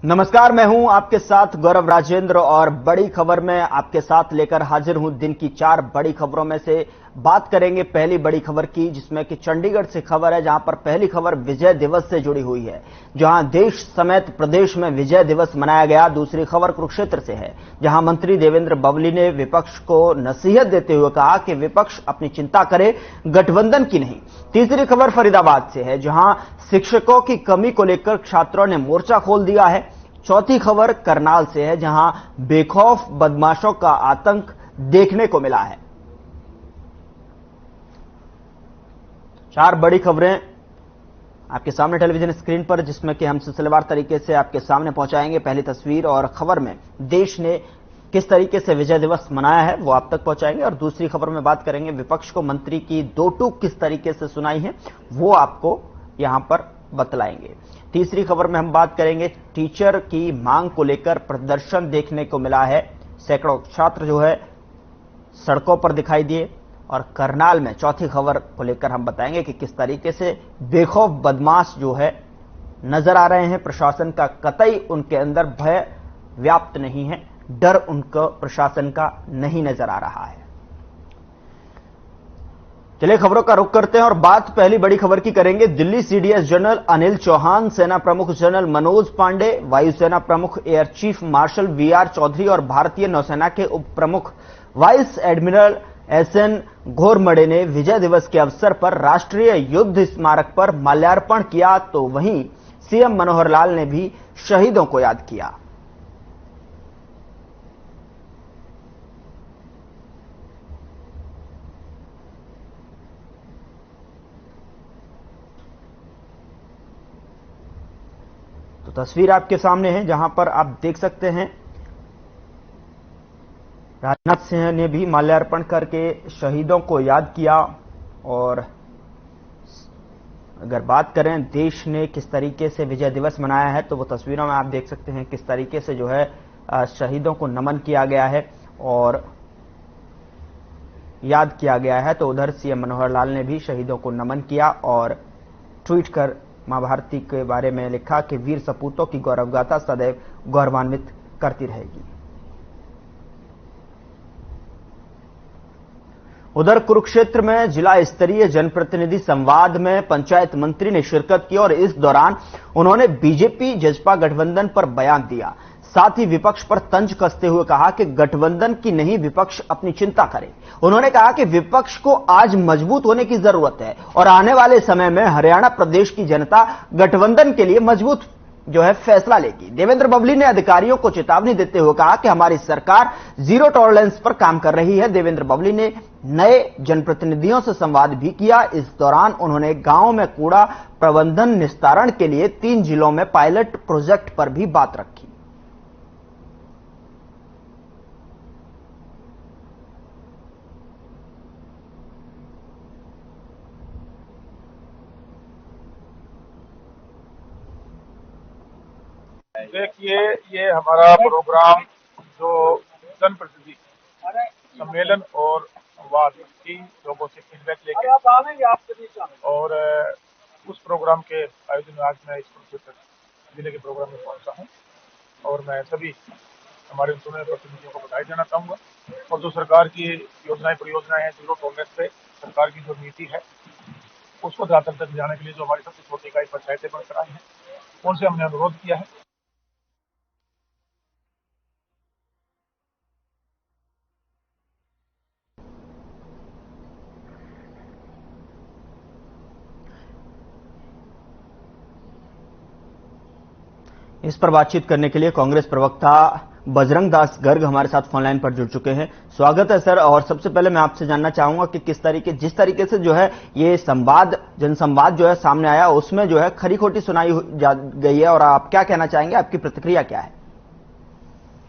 नमस्कार, मैं हूं आपके साथ गौरव राजेंद्र और बड़ी खबर में आपके साथ लेकर हाजिर हूं। दिन की 4 बड़ी खबरों में से बात करेंगे पहली बड़ी खबर की, जिसमें कि चंडीगढ़ से खबर है, जहां पर पहली खबर विजय दिवस से जुड़ी हुई है, जहां देश समेत प्रदेश में विजय दिवस मनाया गया। दूसरी खबर कुरुक्षेत्र से है, जहां मंत्री देवेंद्र बबली ने विपक्ष को नसीहत देते हुए कहा कि विपक्ष अपनी चिंता करे, गठबंधन की नहीं। तीसरी खबर फरीदाबाद से है, जहां शिक्षकों की कमी को लेकर छात्रों ने मोर्चा खोल दिया है। चौथी खबर करनाल से है, जहां बेखौफ बदमाशों का आतंक देखने को मिला है। 4 बड़ी खबरें आपके सामने टेलीविजन स्क्रीन पर, जिसमें कि हम सिलसिलेवार तरीके से आपके सामने पहुंचाएंगे। पहली तस्वीर और खबर में देश ने किस तरीके से विजय दिवस मनाया है वो आप तक पहुंचाएंगे, और दूसरी खबर में बात करेंगे विपक्ष को मंत्री की 2 टूक किस तरीके से सुनाई है वो आपको यहां पर बतलाएंगे। तीसरी खबर में हम बात करेंगे टीचर की मांग को लेकर प्रदर्शन देखने को मिला है। सैकड़ों छात्र जो है सड़कों पर दिखाई दिए। और करनाल में चौथी खबर को लेकर हम बताएंगे कि किस तरीके से बेखौफ बदमाश जो है नजर आ रहे हैं। प्रशासन का कतई उनके अंदर भय व्याप्त नहीं है, डर उनको प्रशासन का नहीं नजर आ रहा है। चलिए खबरों का रुख करते हैं और बात पहली बड़ी खबर की करेंगे। दिल्ली सीडीएस जनरल अनिल चौहान, सेना प्रमुख जनरल मनोज पांडे, वायुसेना प्रमुख air chief marshal VR Chaudhari और भारतीय नौसेना के उप प्रमुख वाइस एडमिरल एसएन घोरमडे ने विजय दिवस के अवसर पर राष्ट्रीय युद्ध स्मारक पर माल्यार्पण किया, तो वहीं सीएम मनोहर लाल ने भी शहीदों को याद किया। तो तस्वीर आपके सामने है, जहां पर आप देख सकते हैं राजनाथ सिंह ने भी माल्यार्पण करके शहीदों को याद किया। और अगर बात करें देश ने किस तरीके से विजय दिवस मनाया है, तो वो तस्वीरों में आप देख सकते हैं किस तरीके से जो है शहीदों को नमन किया गया है और याद किया गया है। तो उधर सीएम मनोहर लाल ने भी शहीदों को नमन किया और ट्वीट कर मां भारती के बारे में लिखा कि वीर सपूतों की गौरवगाथा सदैव गौरवान्वित करती रहेगी। उधर कुरुक्षेत्र में जिला स्तरीय जनप्रतिनिधि संवाद में पंचायत मंत्री ने शिरकत की और इस दौरान उन्होंने बीजेपी जसपा गठबंधन पर बयान दिया। साथ ही विपक्ष पर तंज कसते हुए कहा कि गठबंधन की नहीं, विपक्ष अपनी चिंता करे। उन्होंने कहा कि विपक्ष को आज मजबूत होने की जरूरत है और आने वाले समय में हरियाणा प्रदेश की जनता गठबंधन के लिए मजबूत जो है फैसला लेगी। देवेंद्र बबली ने अधिकारियों को चेतावनी देते हुए कहा कि हमारी सरकार जीरो टॉलरेंस पर काम कर रही है। देवेंद्र बबली ने नए जनप्रतिनिधियों से संवाद भी किया। इस दौरान उन्होंने गांव में कूड़ा प्रबंधन निस्तारण के लिए 3 जिलों में पायलट प्रोजेक्ट पर भी बात रखी। देखिए, ये हमारा प्रोग्राम जो जनप्रतिनिधि सम्मेलन और संवाद की लोगों से फीडबैक लेके और उस प्रोग्राम के आयोजन में आज मैं इस कुरुक्षेत्र जिले के प्रोग्राम में पहुंचा हूं और मैं सभी हमारे चुने प्रतिनिधियों को बधाई देना चाहूंगा। और जो सरकार की योजनाएं परियोजनाएं हैं, जीरो टॉलरेंस पे सरकार की जो नीति है उसको धरातल तक जाने के लिए जो हमारी सबसे छोटी इकाई पंचायतें बनकर आई हैं, उनसे हमने अनुरोध किया है। इस पर बातचीत करने के लिए कांग्रेस प्रवक्ता बजरंग दास गर्ग हमारे साथ फोनलाइन पर जुड़ चुके हैं। स्वागत है सर। और सबसे पहले मैं आपसे जानना चाहूंगा कि जिस तरीके से जो है ये जनसंवाद जो है सामने आया, उसमें जो है खरी खोटी सुनाई गई है, और आप क्या कहना चाहेंगे, आपकी प्रतिक्रिया क्या है?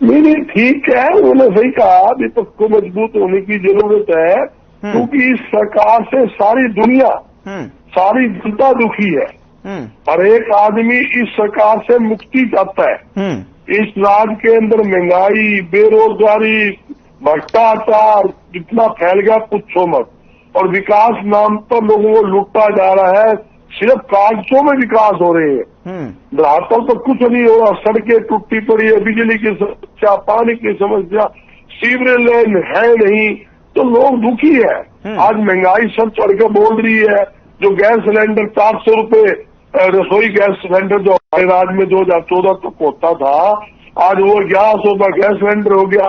नहीं, ठीक है, उन्होंने सही कहा, विपक्ष को मजबूत होने की जरूरत है, क्योंकि इस सरकार से सारी दुनिया, सारी जनता दुखी है। हर एक आदमी इस सरकार से मुक्ति चाहता है। इस राज्य के अंदर महंगाई, बेरोजगारी, भ्रष्टाचार इतना फैल गया, पूछो मत। और विकास नाम पर लोगों को लूटा जा रहा है, सिर्फ कागजों में विकास हो रहे हैं, धरातल तो कुछ नहीं हो रहा। सड़कें टूटी पड़ी है, बिजली की समस्या, पानी की समस्या, सीवरेज लाइन है नहीं, तो लोग दुखी है। आज महंगाई सब चढ़ के बोल रही है। जो गैस सिलेंडर 400 रुपए रसोई गैस सिलेंडर जो हमारे राज्य में 2014 तक होता था, आज वो 1100 रुपये गैस सिलेंडर हो गया।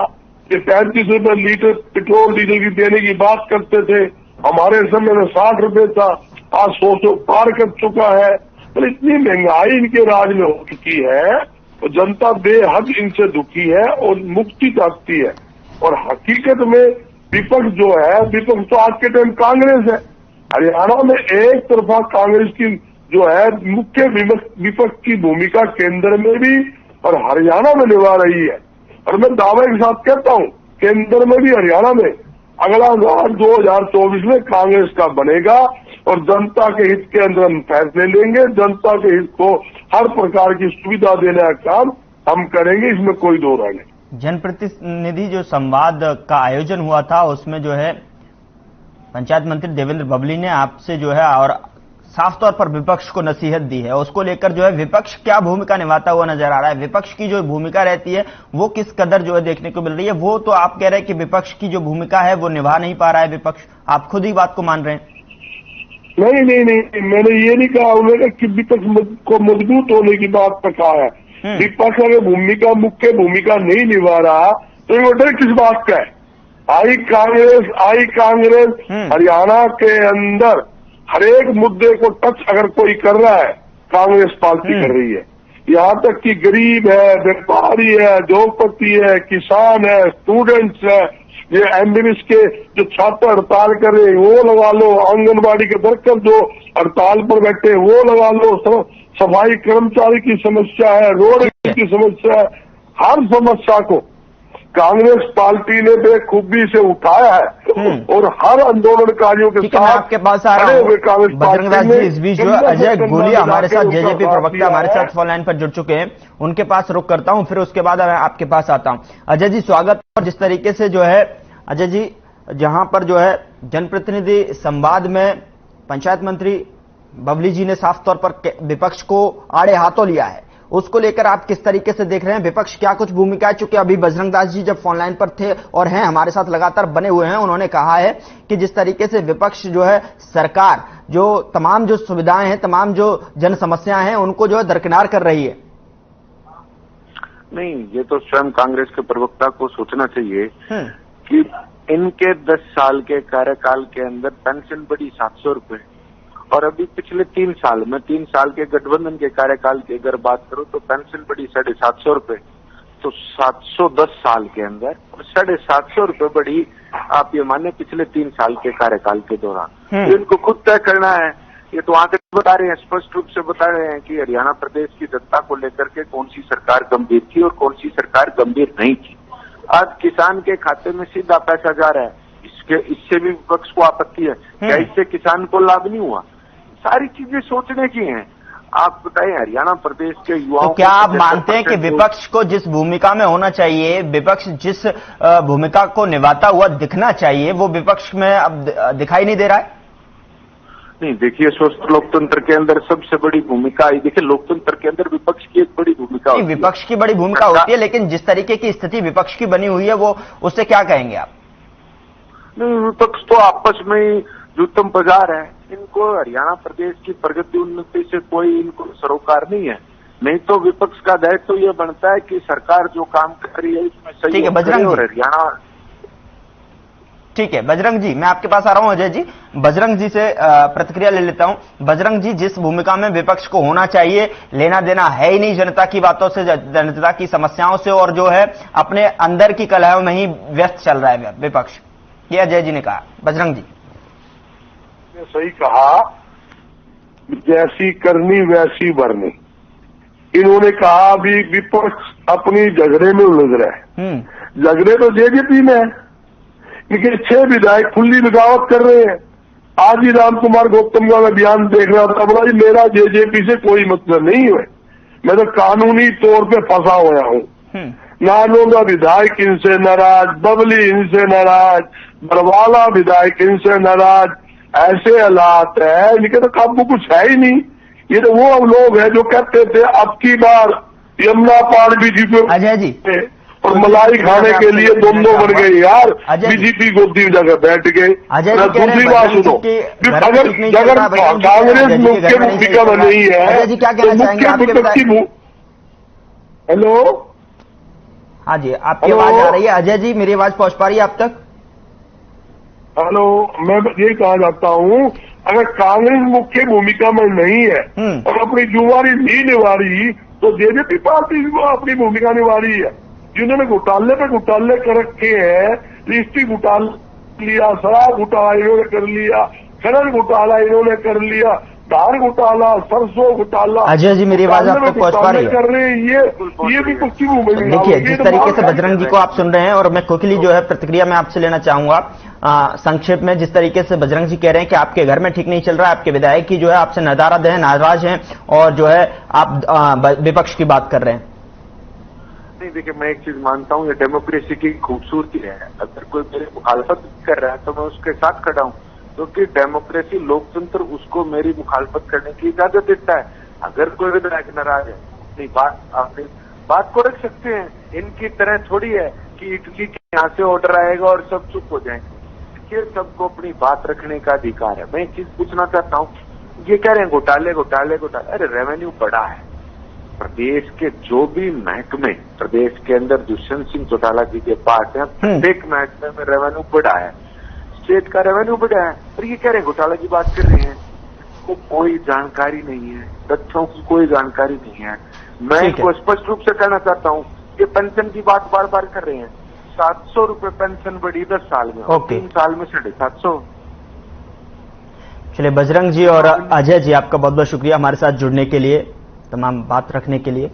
ये 35 रुपये लीटर पेट्रोल डीजल की देने की बात करते थे, हमारे समय में 60 रुपये था, आज 100 पार कर चुका है। तो इतनी महंगाई इनके राज में हो चुकी है, तो जनता बेहद इनसे दुखी है और मुक्ति चाहती है। और हकीकत में विपक्ष जो है, विपक्ष तो आज के टाइम कांग्रेस है। हरियाणा में एक तरफा कांग्रेस की जो है मुख्य विपक्ष की भूमिका केंद्र में भी और हरियाणा में निभा रही है। और मैं दावे के साथ कहता हूं, केंद्र में भी हरियाणा में अगला राज 2024 में कांग्रेस का बनेगा और जनता के हित के अंदर हम फैसले लेंगे। जनता के हित को हर प्रकार की सुविधा देने का काम हम करेंगे, इसमें कोई दो राय नहीं। जनप्रतिनिधि जो संवाद का आयोजन हुआ था, उसमें जो है पंचायत मंत्री देवेंद्र बबली ने आपसे जो है और साफ तौर पर विपक्ष को नसीहत दी है। उसको लेकर जो है विपक्ष क्या भूमिका निभाता हुआ नजर आ रहा है, विपक्ष की जो भूमिका रहती है वो किस कदर जो है देखने को मिल रही है? वो तो आप कह रहे हैं कि विपक्ष की जो भूमिका है वो निभा नहीं पा रहा है विपक्ष, आप खुद ही बात को मान रहे हैं। नहीं, मैंने ये नहीं कहा। उन्होंने कि विपक्ष को मजबूत होने की बात पर कहा है। विपक्ष अगर मुख्य भूमिका नहीं निभा रहा तो ये डर किस बात का है? आई कांग्रेस हरियाणा के अंदर हर एक मुद्दे को टच अगर कोई कर रहा है, कांग्रेस पार्टी कर रही है। यहाँ तक कि गरीब है, व्यापारी है, उद्योगपति है, किसान है, स्टूडेंट्स है, ये एमबीबीएस के जो छात्र हड़ताल कर रहे हैं वो लगा लो, आंगनबाड़ी के वर्कर जो हड़ताल पर बैठे वो लगा लो, सफाई कर्मचारी की समस्या है, रोड की समस्या है, हर समस्या को कांग्रेस पार्टी ने बेखूबी से उठाया है और हर आंदोलनकारियों के साथ आपके पास आ रहे हुए कांग्रेस पार्टी में। इस बीच जो अजय गोलिया हमारे साथ, जेजेपी प्रवक्ता हमारे साथ फोन लाइन पर जुड़ चुके हैं, उनके पास रुक करता हूं, फिर उसके बाद मैं आपके पास आता हूं। अजय जी स्वागत। और जिस तरीके से जो है अजय जी, जहां पर जो है जनप्रतिनिधि संवाद में पंचायत मंत्री बबली जी ने साफ तौर पर विपक्ष को आड़े हाथों लिया है, उसको लेकर आप किस तरीके से देख रहे हैं? विपक्ष क्या कुछ भूमिका है? चूंकि अभी बजरंग दास जी जब फोन लाइन पर थे और हैं हमारे साथ लगातार बने हुए हैं, उन्होंने कहा है कि जिस तरीके से विपक्ष जो है सरकार जो तमाम जो सुविधाएं हैं, तमाम जो जन समस्याएं हैं, उनको जो है दरकिनार कर रही है। नहीं, ये तो स्वयं कांग्रेस के प्रवक्ता को सोचना चाहिए कि इनके 10 साल के कार्यकाल के अंदर पेंशन बढ़ी 700 रुपए और अभी पिछले 3 साल में 3 साल के गठबंधन के कार्यकाल की अगर बात करो तो पेंशन बढ़ी 750 रुपए। तो 710 साल के अंदर और 750 रुपए बढ़ी, आप ये माने पिछले 3 साल के कार्यकाल के दौरान। इनको खुद तय करना है। ये तो आंकड़े बता रहे हैं, स्पष्ट रूप से बता रहे हैं कि हरियाणा प्रदेश की जनता को लेकर के कौन सी सरकार गंभीर थी और कौन सी सरकार गंभीर नहीं थी। आज किसान के खाते में सीधा पैसा जा रहा है, इससे भी विपक्ष को आपत्ति है। क्या इससे किसान को लाभ नहीं हुआ? सारी चीजें सोचने की हैं। आप बताएं, हरियाणा प्रदेश के युवाओं तो क्या आप मानते हैं कि विपक्ष को जिस भूमिका में होना चाहिए, विपक्ष जिस भूमिका को निभाता हुआ दिखना चाहिए, वो विपक्ष में अब दिखाई नहीं दे रहा है? नहीं, देखिए, स्वस्थ लोकतंत्र के अंदर सबसे बड़ी भूमिका, देखिए लोकतंत्र के अंदर विपक्ष की एक बड़ी भूमिका होती है। विपक्ष की बड़ी भूमिका होती है, लेकिन जिस तरीके की स्थिति विपक्ष की बनी हुई है वो उससे क्या कहेंगे आप? नहीं, विपक्ष तो आपस में ही जूतम बाजार है। इनको हरियाणा प्रदेश की प्रगति उन्नति से कोई इनको सरोकार नहीं है। नहीं तो विपक्ष का दायित्व तो ये बनता है कि सरकार जो काम कर रही है इसमें सही है। बजरंग और हरियाणा, ठीक है बजरंग जी, मैं आपके पास आ रहा हूं। अजय जी, बजरंग जी से प्रतिक्रिया ले लेता हूं। बजरंग जी, जिस भूमिका में विपक्ष को होना चाहिए, लेना देना है ही नहीं जनता की बातों से, जनता की समस्याओं से, और जो है अपने अंदर की कलह में ही व्यस्त चल रहा है विपक्ष, ये अजय जी ने कहा। बजरंग जी सही कहा, जैसी करनी वैसी भरनी। इन्होंने कहा अभी विपक्ष अपनी झगड़े में उलझ रहा है। झगड़े तो जेजेपी में है, इनके 6 विधायक खुली बगावत कर रहे हैं। आज ही राम कुमार गौतम का मैं बयान देख रहा था, बोला मेरा जेजेपी से कोई मतलब नहीं है, मैं तो कानूनी तौर पे फंसा हुआ हूँ। नानोगा विधायक इनसे नाराज, बबली इनसे नाराज, बरवाला विधायक इनसे नाराज, ऐसे हालात है, इनके तो काबू कुछ है ही नहीं। ये तो वो लोग हैं जो कहते थे अब की बार यमुना पार बीजेपी अजय जी और मलाई खाने के लिए दोनों बन गए यार, बीजेपी गोदी जगह बैठ गए। दूसरी बात सुनो, अगर कांग्रेस मुख्य भूमिका में नहीं है तो मुख्य विपक्षी। हेलो, हाँ जी, आपकी आवाज आ रही है अजय जी? मेरी आवाज पहुंच पा रही है आप तक? हेलो, मैं ये कहा चाहता हूँ, अगर कांग्रेस मुख्य भूमिका में नहीं है और अपनी जुम्मेवारी नहीं निभा रही तो जेजेपी पार्टी को अपनी भूमिका निभा रही है। जिन्होंने घोटाले पे घोटाले कर रखे हैं, लिस्टिक घोटाला लिया, शराब घोटाला इन्होंने कर लिया, खनन घोटाला इन्होंने कर लिया, धान घोटाला, सरसों घोटाला। अजय जी, मेरी आवाज आप तक पहुंच पा रही है? कर रहे हैं ये भी कुछ देखिए, जिस तरीके से बजरंग जी को आप सुन रहे हैं, और मैं क्विकली जो है प्रतिक्रिया में आपसे लेना चाहूंगा संक्षेप में। जिस तरीके से बजरंग जी कह रहे हैं कि आपके घर में ठीक नहीं चल रहा है, आपके विधायक की जो है आपसे नदारद है, नाराज हैं, और जो है आप विपक्ष की बात कर रहे हैं। नहीं, देखिए, मैं एक चीज मानता हूँ, ये डेमोक्रेसी की खूबसूरती है। अगर कोई मेरी मुखालफत कर रहा है तो मैं उसके साथ खड़ा हूँ, क्योंकि डेमोक्रेसी, लोकतंत्र उसको मेरी मुखालफत करने की इजाजत देता है। अगर कोई विधायक नाराज है, अपनी बात को रख सकते हैं। इनकी तरह थोड़ी है कि इटली के यहाँ से ऑर्डर आएगा और सब चुप हो जाएंगे। देखिए, सबको अपनी बात रखने का अधिकार है। मैं एक चीज पूछना चाहता हूँ, ये कह रहे हैं घोटाले घोटाले घोटाले, अरे रेवेन्यू बढ़ा है। प्रदेश के जो भी महकमे प्रदेश के अंदर दुष्यंत सिंह चौटाला जी के पास है, प्रत्येक महकमे में रेवेन्यू बढ़ा है, स्टेट का रेवेन्यू बढ़ा है। और ये कह रहे हैं घोटाला की बात कर रहे हैं, को कोई जानकारी नहीं है, तथ्यों की कोई जानकारी नहीं है। मैं इनको स्पष्ट रूप से कहना चाहता हूँ कि पेंशन की बात बार बार कर रहे हैं। 700 रुपए पेंशन बढ़ी 10 साल में, 3 साल में 750। चलिए, बजरंग जी और अजय जी, आपका बहुत बहुत शुक्रिया हमारे साथ जुड़ने के लिए, तमाम बात रखने के लिए।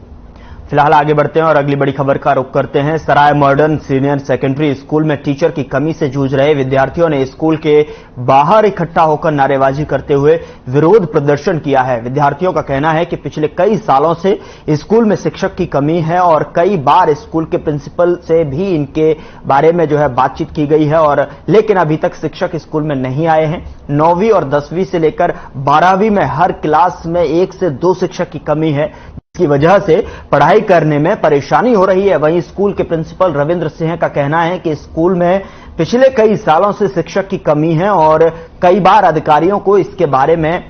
फिलहाल आगे बढ़ते हैं और अगली बड़ी खबर का रुख करते हैं। सराय मॉडर्न सीनियर सेकेंडरी स्कूल में टीचर की कमी से जूझ रहे विद्यार्थियों ने स्कूल के बाहर इकट्ठा होकर नारेबाजी करते हुए विरोध प्रदर्शन किया है। विद्यार्थियों का कहना है कि पिछले कई सालों से स्कूल में शिक्षक की कमी है और कई बार स्कूल के प्रिंसिपल से भी इनके बारे में जो है बातचीत की गई है, और लेकिन अभी तक शिक्षक स्कूल में नहीं आए हैं। 9वीं और 10वीं से लेकर 12वीं में हर क्लास में 1 से 2 शिक्षक की कमी है, की वजह से पढ़ाई करने में परेशानी हो रही है। वहीं स्कूल के प्रिंसिपल रविंद्र सिंह का कहना है कि स्कूल में पिछले कई सालों से शिक्षक की कमी है और कई बार अधिकारियों को इसके बारे में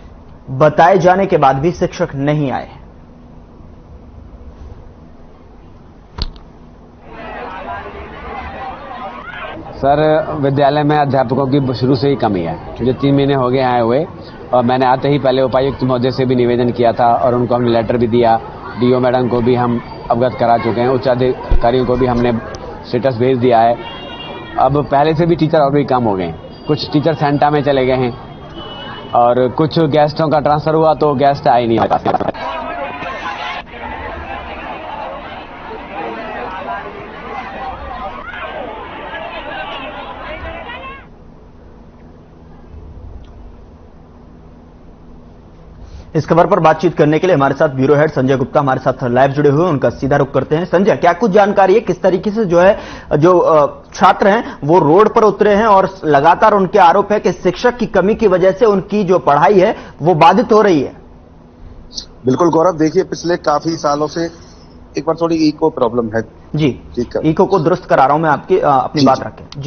बताए जाने के बाद भी शिक्षक नहीं आए हैं। सर, विद्यालय में अध्यापकों की शुरू से ही कमी है। जो 3 महीने हो गए आए हुए, और मैंने आते ही पहले उपायुक्त महोदय से भी निवेदन किया था और उनको हमने लेटर भी दिया। डीओ मैडम को भी हम अवगत करा चुके हैं, उच्च अधिकारियों को भी हमने स्टेटस भेज दिया है। अब पहले से भी टीचर और भी कम हो गए हैं। कुछ टीचर सेंटा में चले गए हैं और कुछ गेस्टों का ट्रांसफर हुआ तो गेस्ट आए नहीं हमारे पास। इस खबर पर बातचीत करने के लिए हमारे साथ ब्यूरो हेड संजय गुप्ता हमारे साथ लाइव जुड़े हुए हैं। उनका सीधा रुख करते हैं। संजय, क्या कुछ जानकारी है, किस तरीके से जो है छात्र हैं वो रोड पर उतरे हैं और लगातार उनके आरोप है कि शिक्षक की कमी की वजह से उनकी जो पढ़ाई है वो बाधित हो रही है? बिल्कुल गौरव, देखिए, पिछले काफी सालों से एक बार थोड़ी इको प्रॉब्लम है जी। इको को दुरुस्त करा रहा हूं मैं, आपकी अपनी बात रखें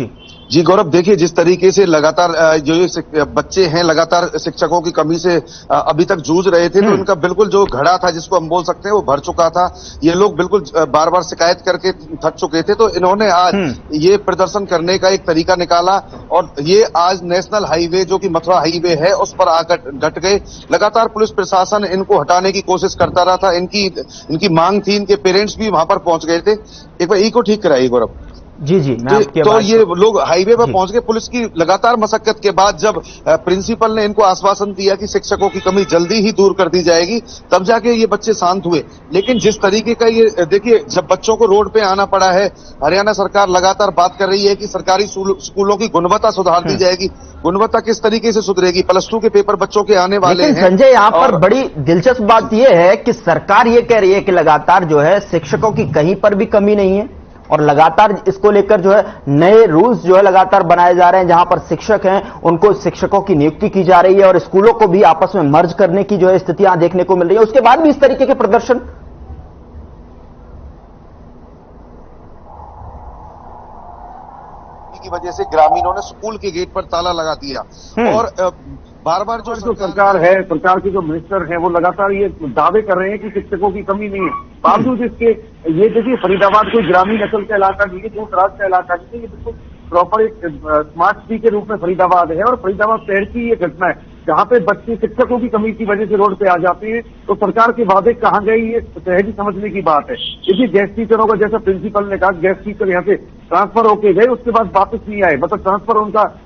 जी गौरव। देखिए, जिस तरीके से लगातार जो ये बच्चे हैं लगातार शिक्षकों की कमी से अभी तक जूझ रहे थे, तो इनका बिल्कुल जो घड़ा था जिसको हम बोल सकते हैं वो भर चुका था। ये लोग बिल्कुल बार बार शिकायत करके थक चुके थे, तो इन्होंने आज ये प्रदर्शन करने का एक तरीका निकाला और ये आज नेशनल हाईवे जो कि मथुरा हाईवे है उस पर आकर डट गए। लगातार पुलिस प्रशासन इनको हटाने की कोशिश करता रहा था। इनकी मांग थी, इनके पेरेंट्स भी वहां पर पहुंच गए थे। एक बार इको ठीक कराइए गौरव। जी, मैं तो ये लोग हाईवे पर पहुंच गए। पुलिस की लगातार मशक्कत के बाद जब प्रिंसिपल ने इनको आश्वासन दिया कि शिक्षकों की कमी जल्दी ही दूर कर दी जाएगी, तब जाके ये बच्चे शांत हुए। लेकिन जिस तरीके का ये देखिए, जब बच्चों को रोड पे आना पड़ा है, हरियाणा सरकार लगातार बात कर रही है कि सरकारी स्कूलों की गुणवत्ता सुधार दी जाएगी। गुणवत्ता किस तरीके से सुधरेगी? प्लस 2 के पेपर बच्चों के आने वाले हैं। संजय, यहाँ पर बड़ी दिलचस्प बात यह है कि सरकार ये कह रही है कि लगातार जो है शिक्षकों की कहीं पर भी कमी नहीं है, और लगातार इसको लेकर जो है नए रूल्स जो है लगातार बनाए जा रहे हैं, जहां पर शिक्षक हैं उनको शिक्षकों की नियुक्ति की जा रही है और स्कूलों को भी आपस में मर्ज करने की जो है स्थितियां देखने को मिल रही है। उसके बाद भी इस तरीके के प्रदर्शन की वजह से ग्रामीणों ने स्कूल के गेट पर ताला लगा दिया और बार बार जो सरकार है, सरकार के जो मिनिस्टर हैं वो लगातार ये दावे कर रहे हैं कि शिक्षकों की कमी नहीं है। बावजूद इसके ये देखिए फरीदाबाद कोई ग्रामीण नस्ल का इलाका नहीं है, दूर दराज का इलाका नहीं है, ये बिल्कुल प्रॉपर एक स्मार्ट सिटी के रूप में फरीदाबाद है। और फरीदाबाद शहर की ये घटना है जहाँ पे बच्चे शिक्षकों की कमी की वजह से रोड पे आ जाते हैं। तो सरकार के वादे कहाँ गए, ये सहज समझने की बात है। इसी गेस्ट टीचरों का जैसा प्रिंसिपल ने कहा, गेस्ट टीचर यहाँ से ट्रांसफर होके गए, उसके बाद वापस नहीं आए, मतलब ट्रांसफर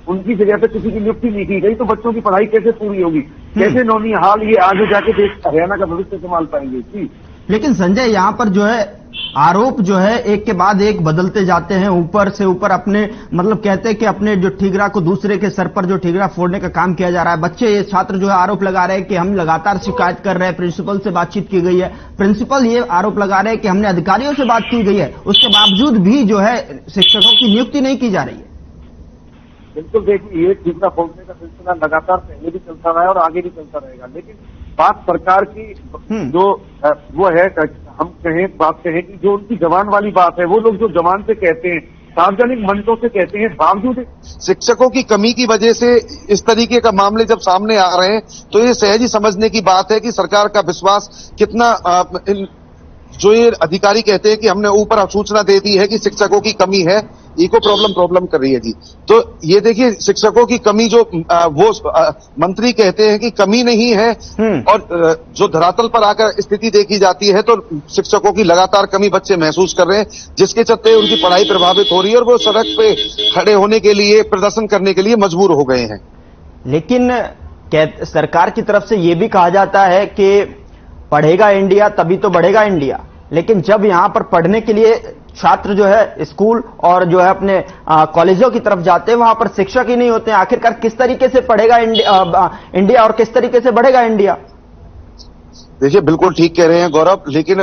उनकी जगह पे किसी की नियुक्ति नहीं की गई। तो बच्चों की पढ़ाई कैसे पूरी होगी, कैसे नौनिहाल ये आगे जाके देश हरियाणा का भविष्य संभाल पाएंगे जी। लेकिन संजय यहाँ पर जो है आरोप जो है एक के बाद एक बदलते जाते हैं, ऊपर से ऊपर अपने मतलब कहते हैं कि अपने जो ठिगरा को दूसरे के सर पर जो ठिगरा फोड़ने का काम किया जा रहा है। बच्चे छात्र जो है आरोप लगा रहे हैं कि हम लगातार शिकायत कर रहे हैं, प्रिंसिपल से बातचीत की गई है, प्रिंसिपल ये आरोप लगा रहे हैं कि हमने अधिकारियों से बात की गई है, उसके बावजूद भी जो है शिक्षकों की नियुक्ति नहीं की जा रही है। बिल्कुल देखिए, ये ठिगरा फोड़ने का सिलसिला लगातार पहले भी चलता रहा है और आगे भी चलता रहेगा। लेकिन बात सरकार की जो वो है, हम बात कहें कि जो उनकी जवान वाली बात है, वो लोग जो जवान से कहते हैं, सार्वजनिक मंचों से कहते हैं, बावजूद शिक्षकों की कमी की वजह से इस तरीके का मामले जब सामने आ रहे हैं तो ये सहज ही समझने की बात है कि सरकार का विश्वास कितना जो ये अधिकारी कहते हैं कि हमने ऊपर सूचना दे दी है कि शिक्षकों की कमी है, इको प्रॉब्लम कर रही है जी। तो ये देखिए शिक्षकों की कमी जो वो मंत्री कहते हैं कि कमी नहीं है और जो धरातल पर आकर स्थिति देखी जाती है तो शिक्षकों की लगातार कमी बच्चे महसूस कर रहे हैं, जिसके चलते उनकी पढ़ाई प्रभावित हो रही है और वो सड़क पे खड़े होने के लिए, प्रदर्शन करने के लिए मजबूर हो गए हैं। लेकिन सरकार की तरफ से ये भी कहा जाता है कि पढ़ेगा इंडिया तभी तो बढ़ेगा इंडिया, लेकिन जब यहां पर पढ़ने के लिए छात्र जो है स्कूल और जो है अपने कॉलेजों की तरफ जाते हैं, वहां पर शिक्षक ही नहीं होते हैं। आखिरकार किस तरीके से पढ़ेगा इंडिया और किस तरीके से बढ़ेगा इंडिया? देखिए बिल्कुल ठीक कह रहे हैं गौरव, लेकिन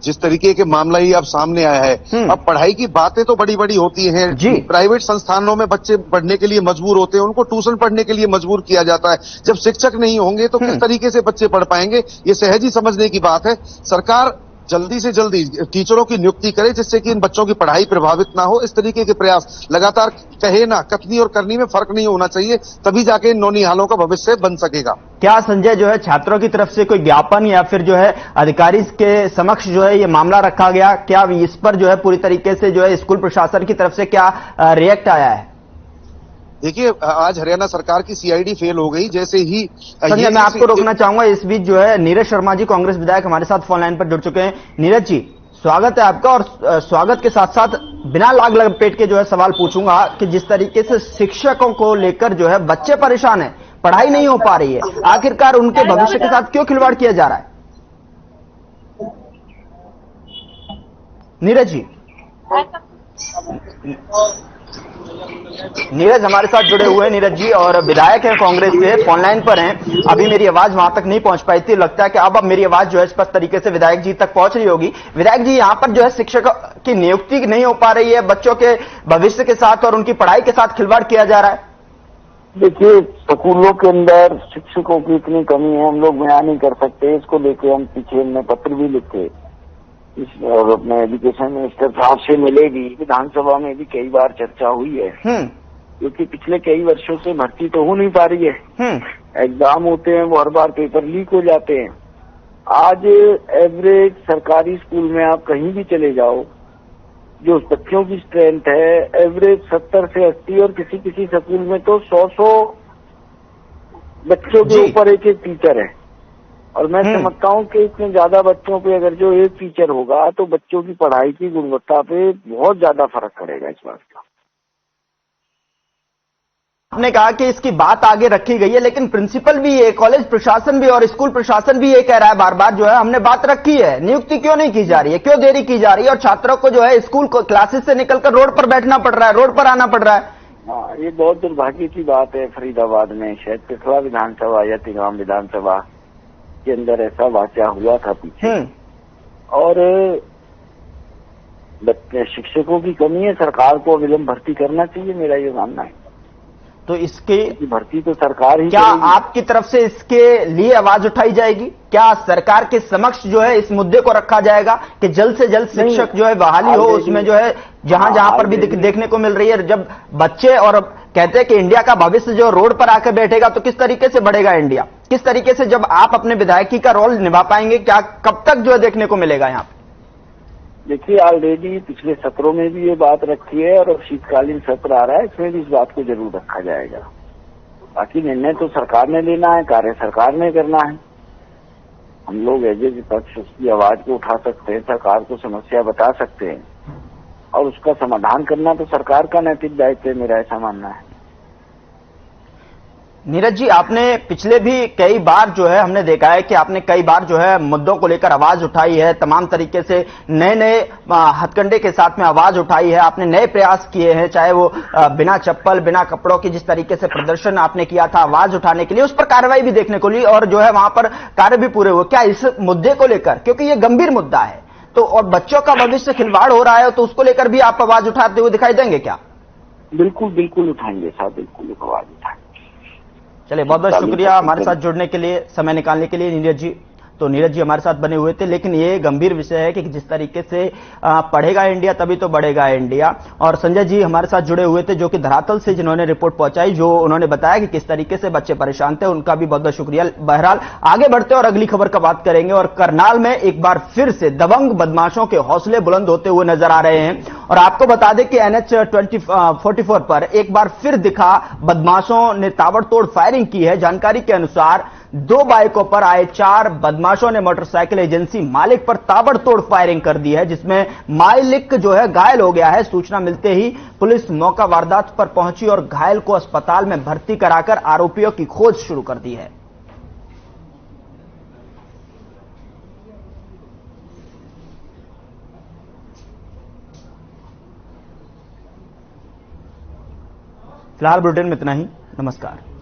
जिस तरीके के मामला ही अब सामने आया है, अब पढ़ाई की बातें तो बड़ी बड़ी होती हैं जी। प्राइवेट संस्थानों में बच्चे पढ़ने के लिए मजबूर होते हैं, उनको ट्यूशन पढ़ने के लिए मजबूर किया जाता है। जब शिक्षक नहीं होंगे तो किस तरीके से बच्चे पढ़ पाएंगे, ये सहज ही समझने की बात है। सरकार जल्दी से जल्दी टीचरों की नियुक्ति करे जिससे कि इन बच्चों की पढ़ाई प्रभावित ना हो। इस तरीके के प्रयास लगातार कहे ना, कथनी और करनी में फर्क नहीं होना चाहिए, तभी जाके इन नौनिहालों का भविष्य बन सकेगा। क्या संजय जो है छात्रों की तरफ से कोई ज्ञापन या फिर जो है अधिकारी के समक्ष जो है ये मामला रखा गया, क्या इस पर जो है पूरी तरीके से जो है स्कूल प्रशासन की तरफ से क्या रिएक्ट आया है? देखिए आज हरियाणा सरकार की सीआईडी फेल हो गई, जैसे ही संजय मैं आपको रोकना चाहूंगा। इस बीच जो है नीरज शर्मा जी कांग्रेस विधायक हमारे साथ फोन लाइन पर जुड़ चुके हैं। नीरज जी स्वागत है आपका, और स्वागत के साथ साथ बिना लाग लपेट के जो है सवाल पूछूंगा कि जिस तरीके से शिक्षकों को लेकर जो है बच्चे परेशान है, पढ़ाई नहीं हो पा रही है, आखिरकार उनके भविष्य के साथ क्यों खिलवाड़ किया जा रहा है? नीरज जी, नीरज हमारे साथ जुड़े हुए हैं नीरज जी, और विधायक हैं कांग्रेस से, फोन लाइन पर हैं। अभी मेरी आवाज वहां तक नहीं पहुंच पाई थी, लगता है कि अब मेरी आवाज जो है स्पष्ट तरीके से विधायक जी तक पहुंच रही होगी। विधायक जी यहाँ पर जो है शिक्षक की नियुक्ति नहीं हो पा रही है, बच्चों के भविष्य के साथ और उनकी पढ़ाई के साथ खिलवाड़ किया जा रहा है। देखिए स्कूलों के अंदर शिक्षकों की इतनी कमी है, हम लोग बयान नहीं कर सकते। इसको लेके हम पीछे में पत्र भी लिखे और अपने एजुकेशन मिनिस्टर साहब से मिले भी, विधानसभा में भी कई बार चर्चा हुई है, क्योंकि पिछले कई वर्षों से भर्ती तो हो नहीं पा रही है। एग्जाम होते हैं वो हर बार पेपर लीक हो जाते हैं। आज एवरेज सरकारी स्कूल में आप कहीं भी चले जाओ, जो बच्चों की स्ट्रेंथ है एवरेज 70 से 80 और किसी किसी स्कूल में तो 100 बच्चों के ऊपर एक एक टीचर है। और मैं समझता हूँ कि इतने ज्यादा बच्चों पे अगर जो एक टीचर होगा तो बच्चों की पढ़ाई की गुणवत्ता पे बहुत ज्यादा फर्क पड़ेगा इस बात का। आपने कहा कि इसकी बात आगे रखी गई है, लेकिन प्रिंसिपल भी है, कॉलेज प्रशासन भी और स्कूल प्रशासन भी ये कह रहा है बार बार जो है हमने बात रखी है, नियुक्ति क्यों नहीं की जा रही है, क्यों देरी की जा रही है, और छात्रों को जो है स्कूल क्लासेस से निकलकर रोड पर बैठना पड़ रहा है, रोड पर आना पड़ रहा है। हाँ, ये बहुत दुर्भाग्य की बात है। फरीदाबाद में शायद पिछला विधानसभा या तिगाम विधानसभा के अंदर ऐसा वाकया हुआ था पीछे, और शिक्षकों की कमी है, सरकार को अविलंब भर्ती करना चाहिए, मेरा ये मानना है। तो इसके भर्ती तो सरकार ही क्या करेगी। आपकी तरफ से इसके लिए आवाज उठाई जाएगी? क्या सरकार के समक्ष जो है इस मुद्दे को रखा जाएगा कि जल्द से जल्द शिक्षक जो है बहाली हो, उसमें जो है जहां पर भी देखने को मिल रही है, जब बच्चे और कहते हैं कि इंडिया का भविष्य जो रोड पर आकर बैठेगा तो किस तरीके से बढ़ेगा इंडिया? किस तरीके से जब आप अपने विधायकी का रोल निभा पाएंगे, क्या कब तक जो है देखने को मिलेगा यहाँ? देखिए, ऑलरेडी पिछले सत्रों में भी ये बात रखी है और अब शीतकालीन सत्र आ रहा है, इसमें भी इस बात को जरूर रखा जाएगा। बाकी निर्णय तो सरकार ने लेना है, कार्य सरकार ने करना है। हम लोग एज ए विपक्ष उसकी आवाज को उठा सकते हैं, सरकार को समस्या बता सकते हैं और उसका समाधान करना तो सरकार का नैतिक दायित्व है, मेरा ऐसा मानना है। नीरज जी, आपने पिछले भी कई बार जो है हमने देखा है कि आपने कई बार जो है मुद्दों को लेकर आवाज उठाई है, तमाम तरीके से नए हथकंडे के साथ में आवाज उठाई है, आपने नए प्रयास किए हैं, चाहे वो बिना चप्पल बिना कपड़ों की जिस तरीके से प्रदर्शन आपने किया था आवाज उठाने के लिए, उस पर कार्रवाई भी देखने को ली और जो है वहां पर कार्य भी पूरे हुए। क्या इस मुद्दे को लेकर, क्योंकि ये गंभीर मुद्दा है तो और बच्चों का भविष्य खिलवाड़ हो रहा है, तो उसको लेकर भी आप आवाज उठाते हुए दिखाई देंगे क्या? बिल्कुल बिल्कुल उठाएंगे साहब, बिल्कुल आवाज उठाएंगे। चलिए, बहुत बहुत शुक्रिया हमारे साथ जुड़ने के लिए, समय निकालने के लिए नीरज जी। तो नीरज जी हमारे साथ बने हुए थे, लेकिन ये गंभीर विषय है कि जिस तरीके से पढ़ेगा इंडिया तभी तो बढ़ेगा इंडिया। और संजय जी हमारे साथ जुड़े हुए थे, जो कि धरातल से जिन्होंने रिपोर्ट पहुंचाई, जो उन्होंने बताया कि किस तरीके से बच्चे परेशान थे, उनका भी बहुत बहुत शुक्रिया। बहरहाल आगे बढ़ते और अगली खबर का बात करेंगे। और करनाल में एक बार फिर से दबंग बदमाशों के हौसले बुलंद होते हुए नजर आ रहे हैं। और आपको बता दें कि NH 44 पर एक बार फिर दिखा बदमाशों ने ताबड़तोड़ फायरिंग की है। जानकारी के अनुसार 2 बाइकों पर आए 4 बदमाशों ने मोटरसाइकिल एजेंसी मालिक पर ताबड़तोड़ फायरिंग कर दी है, जिसमें मालिक जो है घायल हो गया है। सूचना मिलते ही पुलिस मौका वारदात पर पहुंची और घायल को अस्पताल में भर्ती कराकर आरोपियों की खोज शुरू कर दी है। फिलहाल बुलेटिन में इतना ही। नमस्कार।